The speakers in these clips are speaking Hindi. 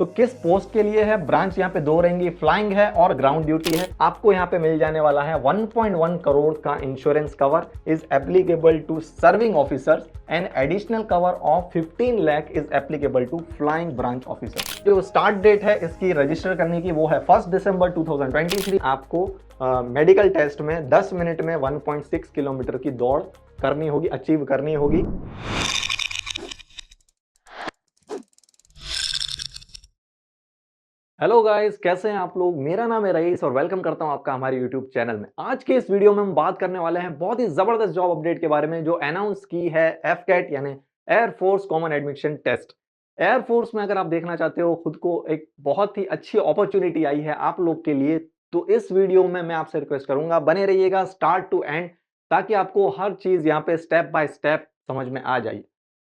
तो किस पोस्ट के लिए है, ब्रांच यहाँ पे दो रहेंगी, फ्लाइंग है और ग्राउंड ड्यूटी है। आपको यहाँ पे मिल जाने वाला है 1.1 करोड़ का insurance cover is applicable to serving officers and additional cover of 15 lakh is applicable to flying branch officer. जो स्टार्ट डेट है इसकी रजिस्टर करने की वो है 1 दिसंबर 2023। आपको मेडिकल टेस्ट में 10 मिनट में 1.6 किलोमीटर की दौड़ करनी होगी, अचीव करनी होगी। हेलो गाइस, कैसे हैं आप लोग। मेरा नाम है रईस और वेलकम करता हूं आपका हमारे यूट्यूब चैनल में। आज के इस वीडियो में हम बात करने वाले हैं बहुत ही जबरदस्त जॉब अपडेट के बारे में जो अनाउंस की है एफकेट यानी air force common admission test. Air force में अगर आप देखना चाहते हो खुद को, एक बहुत ही अच्छी अपॉर्चुनिटी आई है आप लोग के लिए। तो इस वीडियो में मैं आपसे रिक्वेस्ट करूंगा बने रहिएगा स्टार्ट टू एंड, ताकि आपको हर चीज यहाँ पे स्टेप बाय स्टेप समझ में आ जाए।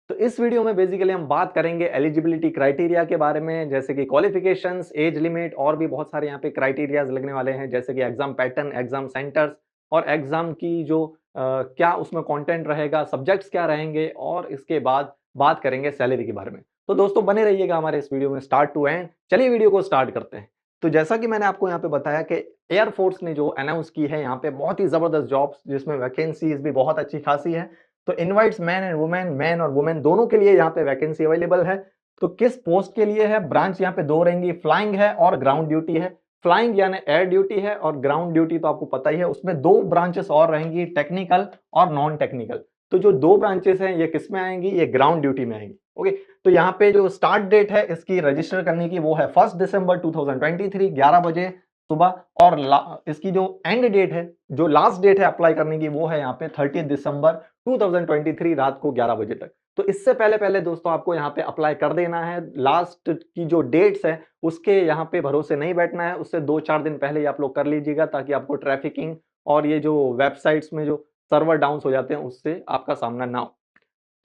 तो इस वीडियो में बेसिकली हम बात करेंगे एलिजिबिलिटी क्राइटेरिया के बारे में, जैसे कि क्वालिफिकेशंस, एज लिमिट और भी बहुत सारे यहाँ पे क्राइटेरियाज लगने वाले हैं, जैसे कि एग्जाम पैटर्न, एग्जाम सेंटर्स और एग्जाम की जो क्या उसमें कंटेंट रहेगा, सब्जेक्ट्स क्या रहेंगे, और इसके बाद बात करेंगे सैलरी के बारे में। तो दोस्तों बने रहिएगा हमारे इस वीडियो में स्टार्ट टू एंड। चलिए वीडियो को स्टार्ट करते हैं। तो जैसा कि मैंने आपको यहाँ पे बताया कि एयरफोर्स ने जो अनाउंस की है यहाँ पे बहुत ही जबरदस्त जॉब्स, जिसमें वैकेंसीज भी बहुत अच्छी खासी है। तो invites man and women, man और वुमेन दोनों के लिए यहाँ पे वैकेंसी अवेलेबल है। तो किस पोस्ट के लिए है, ब्रांच यहाँ पे दो रहेंगी, फ्लाइंग है और ग्राउंड ड्यूटी है। फ्लाइंग यानी एयर ड्यूटी है और ग्राउंड ड्यूटी तो आपको पता ही है, उसमें दो ब्रांचेस और रहेंगी, टेक्निकल और नॉन टेक्निकल। तो जो दो ब्रांचेस हैं ये किस में आएंगी, ये ग्राउंड ड्यूटी में आएंगी। ओके, तो यहाँ पे जो स्टार्ट डेट है इसकी रजिस्टर करने की वो है 1 दिसंबर 2023 11 बजे सुबह। और इसकी जो एंड डेट है, जो लास्ट डेट है अप्लाई करने की, वो है यहाँ पे 30 दिसंबर 2023 रात को 11 बजे तक। तो इससे पहले पहले दोस्तों आपको यहाँ पे अप्लाई कर देना है। लास्ट की जो डेट्स है उसके यहाँ पे भरोसे नहीं बैठना है, उससे 2-4 दिन पहले ही आप लोग कर लीजिएगा, ताकि आपको ट्रैफिकिंग और ये जो वेबसाइट्स में जो सर्वर डाउन हो जाते हैं उससे आपका सामना ना हो।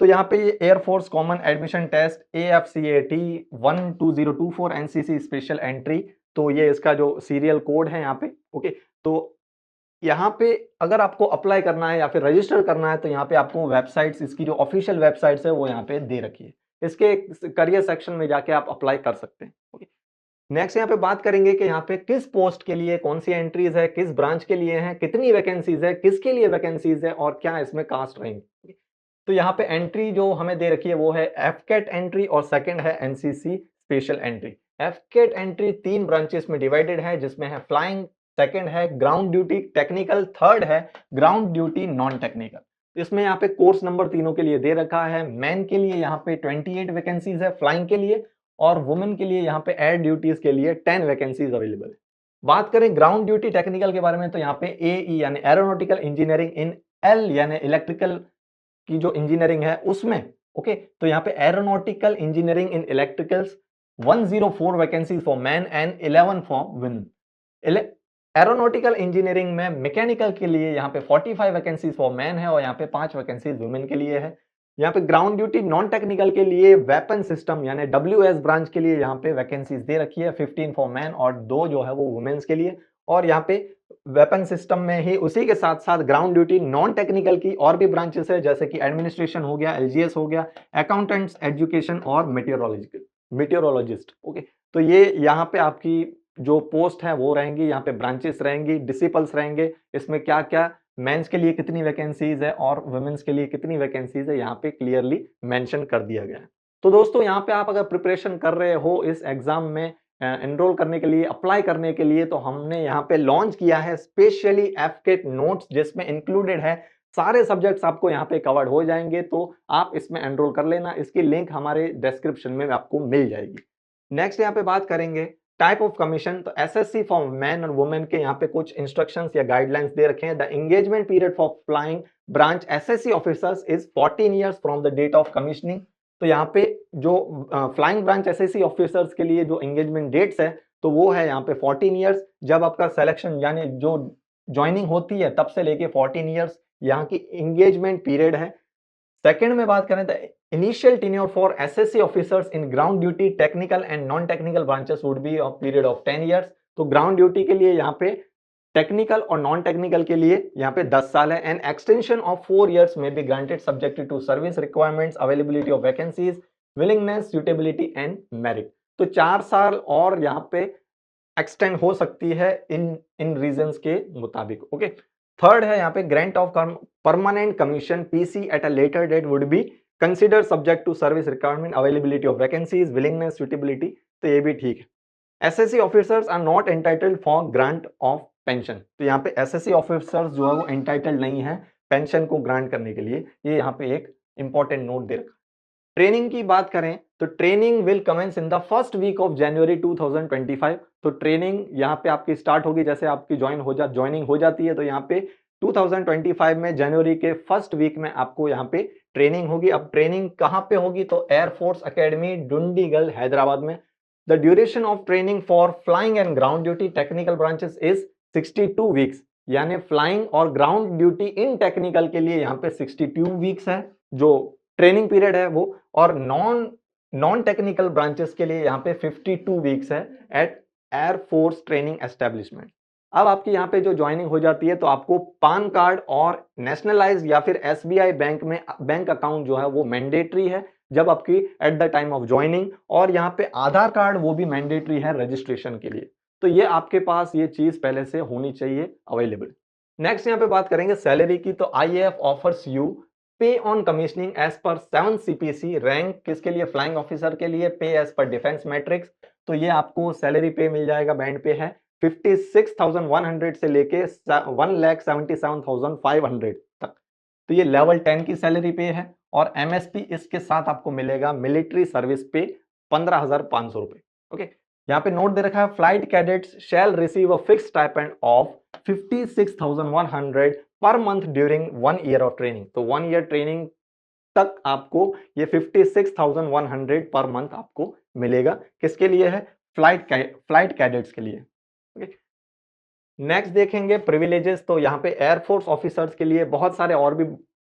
तो यहाँ पे ये air force common admission test AFCAT 12024 NCC special entry, तो ये इसका जो सीरियल कोड है यहाँ पे। ओके, तो यहाँ पे अगर आपको अप्लाई करना है या फिर रजिस्टर करना है तो यहाँ पे आपको वेबसाइट्स, इसकी जो ऑफिशियल वेबसाइट्स है वो यहाँ पे दे रखी है। इसके करियर सेक्शन में जाके आप अप्लाई कर सकते हैं। ओके, नेक्स्ट यहाँ पे बात करेंगे कि यहाँ पे किस पोस्ट के लिए कौन सी एंट्रीज है, किस ब्रांच के लिए है, कितनी वैकेंसीज है, किसके लिए वैकेंसीज है और क्या इसमें कास्ट रहेंगे। तो यहाँ पे एंट्री जो हमें दे रखी है वो है एफकेट एंट्री और सेकंड है NCC special entry. AFCAT entry 3 branches में डिवाइडेड है, जिसमें है फ्लाइंग, सेकंड है ग्राउंड ड्यूटी टेक्निकल, थर्ड है ग्राउंड ड्यूटी नॉन टेक्निकल। इसमें यहाँ पे कोर्स नंबर तीनों के लिए दे रखा है। मैन के लिए यहाँ पे 28 वैकेंसीज है फ्लाइंग के लिए, और वुमेन के लिए यहाँ पे एयर ड्यूटीज के लिए 10 वैकेंसीज अवेलेबल है। बात करें ग्राउंड ड्यूटी टेक्निकल के बारे में तो यहाँ पे AE यानी एरोनॉटिकल इंजीनियरिंग इन L यानी इलेक्ट्रिकल की जो इंजीनियरिंग है उसमें। ओके, तो यहाँ पे aeronautical engineering in electricals 104 vacancies for man and 11 for women. Aeronautical engineering में मैकेनिकल के लिए यहाँ पे 45 वैकेंसीज फॉर मैन है और यहाँ पे 5 वैकेंसीज वुमेन के लिए है। यहाँ पे ग्राउंड ड्यूटी नॉन टेक्निकल के लिए वेपन सिस्टम यानी WS ब्रांच के लिए यहाँ पे वैकेंसीज दे रखी है, 15 फॉर मैन और 2 जो है वो वुमेन्स के लिए। और यहाँ पे वेपन सिस्टम में ही उसी के साथ साथ ग्राउंड ड्यूटी नॉन टेक्निकल की और भी ब्रांचेस है, जैसे कि एडमिनिस्ट्रेशन हो गया, LGS हो गया, अकाउंटेंट्स, एजुकेशन और मेटेरोलॉजिस्ट। ओके, तो ये यहाँ पे आपकी जो पोस्ट है वो रहेंगी, यहाँ पे ब्रांचेस रहेंगी, डिसिपल्स रहेंगे। इसमें क्या क्या मेंस के लिए कितनी वैकेंसीज है और वुमेन्स के लिए कितनी वैकेंसीज है यहाँ पे क्लियरली मेंशन कर दिया गया है। तो दोस्तों यहाँ पे आप अगर प्रिपरेशन कर रहे हो इस एग्जाम में एनरोल करने के लिए, अप्लाई करने के लिए, तो हमने यहाँ पे लॉन्च किया है स्पेशली एफकेट नोट्स, जिसमें इंक्लूडेड है सारे सब्जेक्ट्स आपको यहाँ पे कवर्ड हो जाएंगे। तो आप इसमें एनरोल कर लेना, इसकी लिंक हमारे डिस्क्रिप्शन में आपको मिल जाएगी। नेक्स्ट यहाँ पे बात करेंगे टाइप ऑफ कमीशन। तो SSC फॉर मैन और वुमेन के यहाँ पे कुछ इंस्ट्रक्शंस या गाइडलाइंस दे रखे हैं। The engagement period for flying branch SSC officers is 14 years from the date of commissioning. तो यहाँ पे जो फ्लाइंग ब्रांच SSC ऑफिसर्स के लिए जो एंगेजमेंट डेट्स है तो वो है यहाँ पे 14 ईयर्स, जब आपका सिलेक्शन यानी जो ज्वाइनिंग होती है तब से लेके 14 ईयर्स यहाँ की एंगेजमेंट पीरियड है। सेकंड में बात करें तो initial tenure for SSC officers in ground duty technical and non technical branches would be of period of 10 years. तो ग्राउंड ड्यूटी के लिए यहाँ पे टेक्निकल और नॉन टेक्निकल के लिए यहाँ पे 10 साल है। And extension of 4 years may be granted subjected to service requirements, availability of vacancies, willingness, suitability and merit. तो 4 साल और यहाँ पे एक्सटेंड हो सकती है इन इन रीजंस के मुताबिक। ओके, थर्ड है यहाँ पे grant of permanent commission PC at a later date would be consider subject to service requirement, availability of vacancies, willingness, suitability. तो ये भी ठीक है। SSC officers are not entitled for grant of pension. तो यहाँ पे एसएससी ऑफिसर्स जो है वो एंटाइटल्ड नहीं है पेंशन को ग्रांट करने के लिए। ये यहाँ पे एक इंपॉर्टेंट नोट दे रखा। ट्रेनिंग की बात करें तो training will commence in the first week of January 2025। तो ट्रेनिंग यहाँ पे आपकी स्टार्ट होगी, जैसे आपकी ज्वाइनिंग हो जाती है तो यहाँ पे 2025 में जनवरी के फर्स्ट वीक में आपको यहाँ पे ट्रेनिंग होगी। अब ट्रेनिंग कहाँ पे होगी? तो एयरफोर्स अकेडमी डुंडीगल हैदराबाद में। The duration of training for flying and ground duty technical branches is 62 weeks. यानी फ्लाइंग और ग्राउंड ड्यूटी इन टेक्निकल के लिए यहाँ पे 62 वीक्स है जो ट्रेनिंग पीरियड है वो, और नॉन टेक्निकल ब्रांचेस के लिए यहाँ पे 52 वीक्स है एट एयरफोर्स ट्रेनिंग एस्टेब्लिशमेंट। अब आपकी यहाँ पे जो ज्वाइनिंग हो जाती है तो आपको पान कार्ड और नेशनलाइज या फिर एसबीआई बैंक में बैंक अकाउंट जो है वो मैंडेटरी है जब आपकी at the time of joining, और यहाँ पे आधार कार्ड वो भी मैंडेटरी है रजिस्ट्रेशन के लिए। तो ये आपके पास ये चीज पहले से होनी चाहिए अवेलेबल। नेक्स्ट यहाँ पे बात करेंगे सैलरी की। तो IAF offers you pay on commissioning as per 7 CPC rank, किसके लिए? फ्लाइंग ऑफिसर के लिए। पे एज पर डिफेंस मैट्रिक्स। तो ये आपको सैलरी पे मिल जाएगा, बैंड पे है 56,100 से लेके 1,77,500 तक। तो ये लेवल 10 की सैलरी पे है, और एमएसपी इसके साथ आपको मिलेगा मिलिट्री सर्विस पे 15,500 रुपए। ओके, यहाँ पे नोट दे रखा है flight cadets shall receive a fix stipend of 56,100 per month during 1 year of training. तो 1 ईयर ट्रेनिंग तक आपको ये 56,100 पर मंथ आपको मिलेगा। किसके लिए है? फ्लाइट कैडेट्स के लिए। नेक्स्ट देखेंगे प्रिविलेजेस। तो यहाँ पे एयरफोर्स ऑफिसर्स के लिए बहुत सारे और भी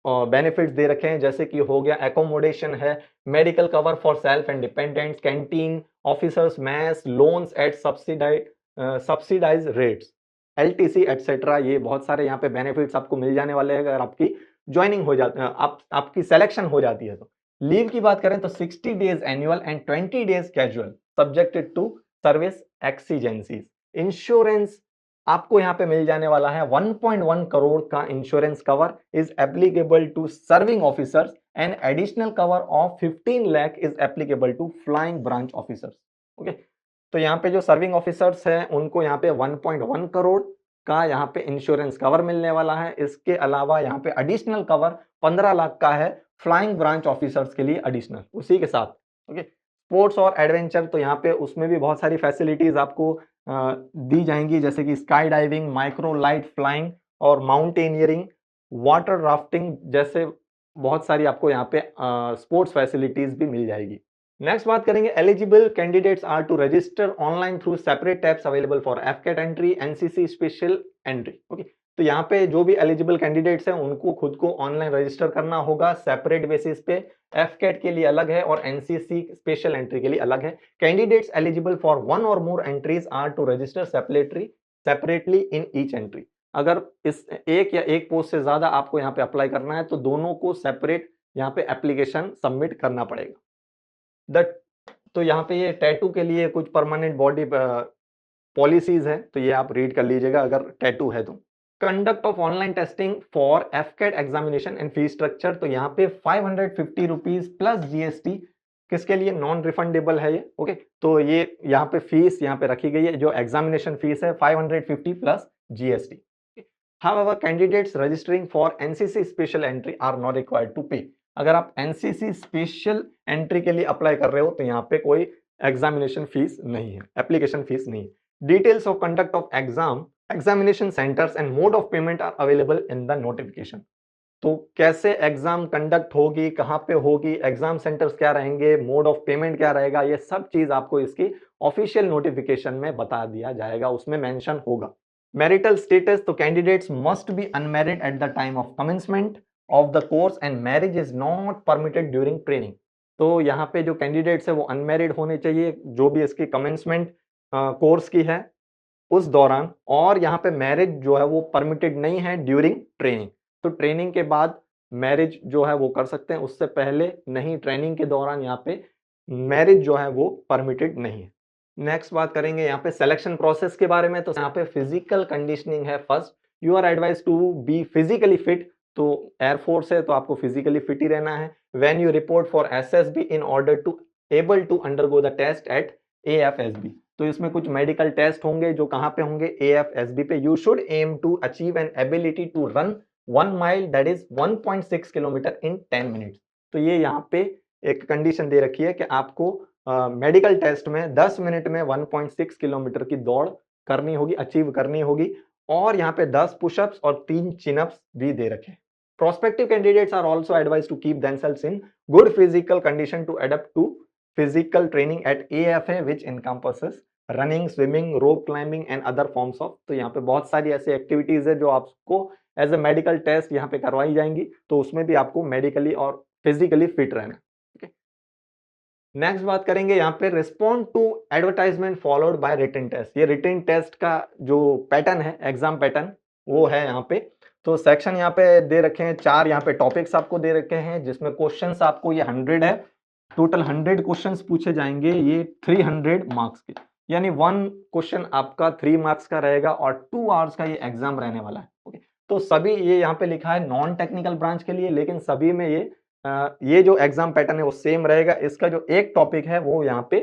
बेनिफिट्स दे रखे हैं, जैसे कि हो गया एकोमोडेशन है, medical cover for self and dependents, canteen, officers mess, loans at subsidise rates, LTC etcetera. ये बहुत सारे यहाँ पे बेनिफिट्स आपको मिल जाने वाले हैं अगर आपकी ज्वाइनिंग हो जाती है, आपकी सिलेक्शन हो जाती है तो। लीव की बात करें तो 60 days annual and 20 days casual subjected to service exigencies. Insurance आपको यहाँ पे मिल जाने वाला है 1.1 करोड़ का insurance cover is applicable to serving officers and additional cover of 15 lakh is applicable to flying branch officers. Okay, तो यहाँ पे जो सर्विंग ऑफिसर्स हैं उनको यहाँ पे 1.1 करोड़ का यहाँ पे इंश्योरेंस कवर मिलने वाला है। इसके अलावा यहाँ पे एडिशनल कवर 15 लाख का है फ्लाइंग ब्रांच ऑफिसर्स के लिए एडिशनल उसी के साथ। ओके, स्पोर्ट्स और एडवेंचर, तो यहाँ पे उसमें भी बहुत सारी फैसिलिटीज आपको दी जाएंगी, जैसे कि sky diving, micro light flying और माउंटेनियरिंग, वाटर राफ्टिंग जैसे बहुत सारी आपको यहाँ पे स्पोर्ट्स फैसिलिटीज भी मिल जाएगी। नेक्स्ट बात करेंगे eligible candidates are to register online through separate tabs available for AFCAT entry, NCC special entry. Okay, तो यहाँ पे जो भी एलिजिबल कैंडिडेट्स हैं उनको खुद को ऑनलाइन रजिस्टर करना होगा सेपरेट बेसिस पे। एफकेट के लिए अलग है और एनसीसी स्पेशल एंट्री के लिए अलग है। कैंडिडेट्स एलिजिबल फॉर 1 और more entries are to register separately in each entry. अगर इस एक या एक पोस्ट से ज्यादा आपको यहाँ पे अप्लाई करना है तो दोनों को सेपरेट यहाँ पे एप्लीकेशन सबमिट करना पड़ेगा। तो यहाँ पे ये टैटू के लिए कुछ परमानेंट बॉडी पॉलिसीज है, तो ये आप रीड कर लीजिएगा अगर टैटू है तो। Conduct of online testing for AFCAT examination and fees structure, तो यहाँ पे 550 रुपीज प्लस जीएसटी, किसके लिए? नॉन रिफंडेबल है ये। ओके, तो ये यहाँ पे फीस यहाँ पे रखी गई है, जो एग्जामिनेशन फीस है 550 plus GST. However, candidates registering for NCC special entry are not required to pay. अगर आप एनसीसी स्पेशल एंट्री के लिए अप्लाई कर रहे हो तो यहाँ पे कोई एग्जामिनेशन फीस नहीं है, एप्लीकेशन फीस नहीं है। Details of conduct of examination centres and mode of payment are available in the notification. तो कैसे एग्जाम कंडक्ट होगी, कहाँ पे होगी, एग्जाम सेंटर्स क्या रहेंगे, मोड ऑफ पेमेंट क्या रहेगा, ये सब चीज आपको इसकी ऑफिशियल नोटिफिकेशन में बता दिया जाएगा, उसमें मेंशन होगा। मैरिटल स्टेटस, तो candidates must be unmarried at the time of commencement of the course and marriage is not permitted during training. तो यहाँ पे जो कैंडिडेट्स है वो अनमैरिड होने चाहिए जो भी इसकी कमेंसमेंट कोर्स की है उस दौरान, और यहाँ पे मैरिज जो है वो परमिटेड नहीं है ड्यूरिंग ट्रेनिंग। तो ट्रेनिंग के बाद मैरिज जो है वो कर सकते हैं, उससे पहले नहीं। ट्रेनिंग के दौरान यहाँ पे मैरिज जो है वो परमिटेड नहीं है। नेक्स्ट बात करेंगे यहाँ पे सिलेक्शन प्रोसेस के बारे में। तो यहाँ पे फिजिकल कंडीशनिंग है। First, you are advise to be physically fit. तो एयरफोर्स है तो आपको फिजिकली फिट ही रहना है। When you report for SSB in order to able to undergo the test at AFSB. तो इसमें कुछ मेडिकल टेस्ट होंगे जो कहाँ पे होंगे, एएफएसबी पे। You should aim to achieve an ability to run 1 mile that is 1.6 kilometre in 10 minutes. तो ये यहाँ पे एक कंडीशन दे रखी है कि आपको मेडिकल टेस्ट में 10 मिनट में 1.6 किलोमीटर की दौड़ करनी होगी, अचीव करनी होगी। और यहाँ पे 10 पुशअप्स और 3 चिनअप्स भी दे रखे हैं। Prospective candidates are also advised to keep themselves in good physical condition to adapt to physical training at AFA, which encompasses running, swimming, rope climbing and other forms of। तो यहाँ पे बहुत सारी ऐसी एक्टिविटीज है जो आपको एज ए मेडिकल टेस्ट यहाँ पे करवाई जाएंगी। तो उसमें भी आपको मेडिकली और फिजिकली फिट रहना। नेक्स्ट बात करेंगे यहाँ पे respond to advertisement followed by written test. ये रिटन टेस्ट का जो पैटर्न है, एग्जाम पैटर्न, वो है यहाँ पे। तो सेक्शन यहाँ पे दे रखे हैं, 4 यहाँ पे टॉपिक्स आपको दे रखे हैं, जिसमें क्वेश्चंस आपको ये 100 है। टोटल 100 क्वेश्चंस पूछे जाएंगे, ये 300 मार्क्स के, यानी 1 क्वेश्चन आपका 3 मार्क्स का रहेगा और 2 आवर्स का ये एग्जाम रहने वाला है। ओके, तो सभी ये यहाँ पे लिखा है नॉन टेक्निकल ब्रांच के लिए, लेकिन सभी में ये जो एग्जाम पैटर्न है वो सेम रहेगा। इसका जो एक टॉपिक है वो यहाँ पे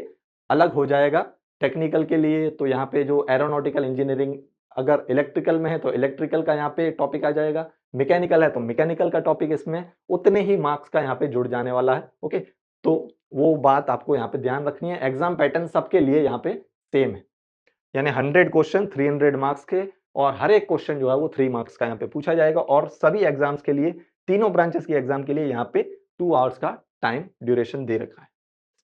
अलग हो जाएगा टेक्निकल के लिए। तो यहाँ पे जो एरोनॉटिकल इंजीनियरिंग, अगर इलेक्ट्रिकल में है तो इलेक्ट्रिकल का यहाँ पे टॉपिक आ जाएगा, मैकेनिकल है तो मैकेनिकल का टॉपिक इसमें उतने ही मार्क्स का यहाँ पे जुड़ जाने वाला है। ओके, तो वो बात आपको यहाँ पे ध्यान रखनी है। एग्जाम पैटर्न सबके लिए यहाँ पे सेम है, यानी 100 क्वेश्चन 300 मार्क्स के, और हर एक क्वेश्चन जो है वो 3 मार्क्स का यहाँ पे पूछा जाएगा। और सभी एग्जाम्स के लिए, तीनों ब्रांचेस की एग्जाम के लिए यहाँ पे 2 आवर्स का टाइम ड्यूरेशन दे रखा है।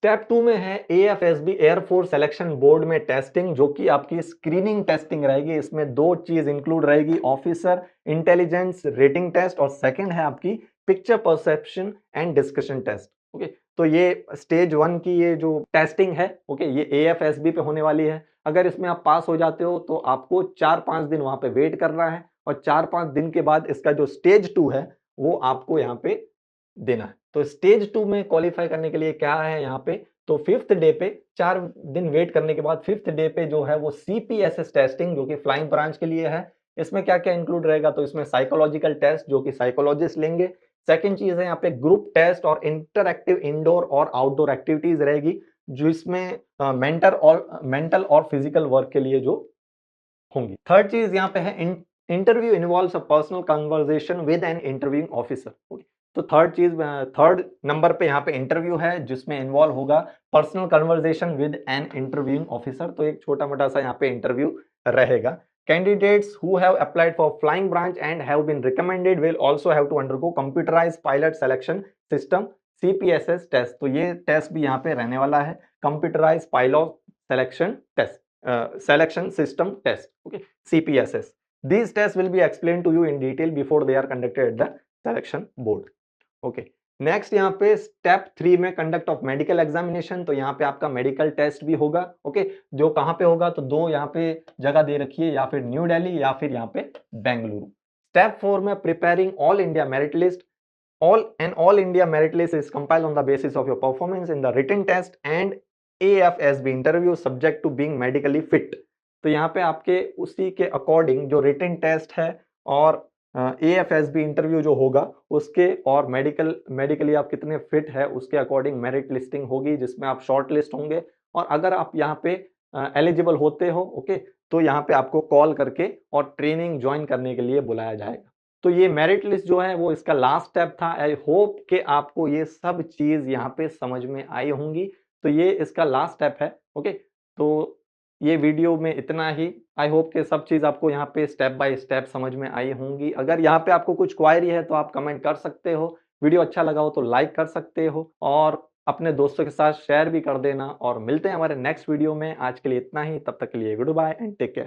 स्टेप 2 में है एएफएसबी एयरफोर्स सिलेक्शन बोर्ड में टेस्टिंग, जो कि आपकी स्क्रीनिंग टेस्टिंग रहेगी। इसमें 2 चीज इंक्लूड रहेगी, ऑफिसर इंटेलिजेंस रेटिंग टेस्ट और सेकंड है आपकी picture perception and discussion test. Okay, तो ये स्टेज 1 की ये जो टेस्टिंग है, ओके, ये एएफएसबी पे होने वाली है। अगर इसमें आप पास हो जाते हो तो आपको 4-5 दिन वहां पे वेट करना है, और 4-5 दिन के बाद इसका जो स्टेज 2 है वो आपको यहाँ पे देना है। तो स्टेज 2 में क्वालिफाई करने के लिए क्या है यहाँ पे, तो 5th डे पे 4 दिन वेट करने के बाद 5th डे पे जो है वो सीपीएसएस टेस्टिंग, जो कि फ्लाइंग ब्रांच के लिए है। इसमें क्या क्या इंक्लूड रहेगा, तो इसमें साइकोलॉजिकल टेस्ट जो कि साइकोलॉजिस्ट लेंगे। सेकंड चीज है यहाँ पे ग्रुप टेस्ट और इंटरएक्टिव इंडोर और आउटडोर एक्टिविटीज रहेगी, जिसमें मेंटल और फिजिकल वर्क के लिए जो होंगी। थर्ड चीज यहाँ पे है interview involves a personal conversation with an interviewing officer. तो थर्ड नंबर पे यहाँ पे इंटरव्यू है, जिसमें इन्वॉल्व होगा personal conversation with an interviewing officer. तो एक छोटा मोटा सा यहाँ पे इंटरव्यू रहेगा। Candidates who have applied for flying branch and have been recommended will also have to undergo computerized pilot selection system CPSS test। तो ये टेस्ट भी यहाँ पे रहने वाला है, computerized pilot selection test, selection system test, okay, CPSS। These tests will be explained to you in detail before they are conducted at the selection board। Okay, next यहाँ पे स्टेप 3 में कंडक्ट ऑफ मेडिकल एग्जामिनेशन। तो यहाँ पे आपका मेडिकल टेस्ट भी होगा। ओके, जो कहाँ पे होगा, तो 2 यहाँ पे जगह दे रखी है, या फिर न्यू दिल्ली या फिर यहाँ पे बेंगलुरु। स्टेप 4 में preparing all India merit list. All India merit list is compiled on the basis of your performance in the written test and AFSB interview subject to being medically fit. तो यहाँ पे आपके उसी के अकॉर्डिंग जो रिटन टेस्ट है और एएफएसबी इंटरव्यू जो होगा उसके, और मेडिकली आप कितने फिट है उसके अकॉर्डिंग मेरिट लिस्टिंग होगी, जिसमें आप शॉर्ट लिस्ट होंगे। और अगर आप यहाँ पे एलिजिबल होते हो, ओके, तो यहाँ पे आपको कॉल करके और ट्रेनिंग ज्वाइन करने के लिए बुलाया जाएगा। तो ये मेरिट लिस्ट जो है वो इसका लास्ट स्टेप था। आई होप कि आपको ये सब चीज यहाँ पे समझ में आई होंगी। तो ये इसका लास्ट स्टेप है। ओके, तो ये वीडियो में इतना ही। आई होप कि सब चीज़ आपको यहाँ पे स्टेप बाय स्टेप समझ में आई होंगी। अगर यहाँ पे आपको कुछ क्वायरी है तो आप कमेंट कर सकते हो। वीडियो अच्छा लगा हो तो लाइक कर सकते हो, और अपने दोस्तों के साथ शेयर भी कर देना। और मिलते हैं हमारे नेक्स्ट वीडियो में। आज के लिए इतना ही, तब तक के लिए goodbye and take care.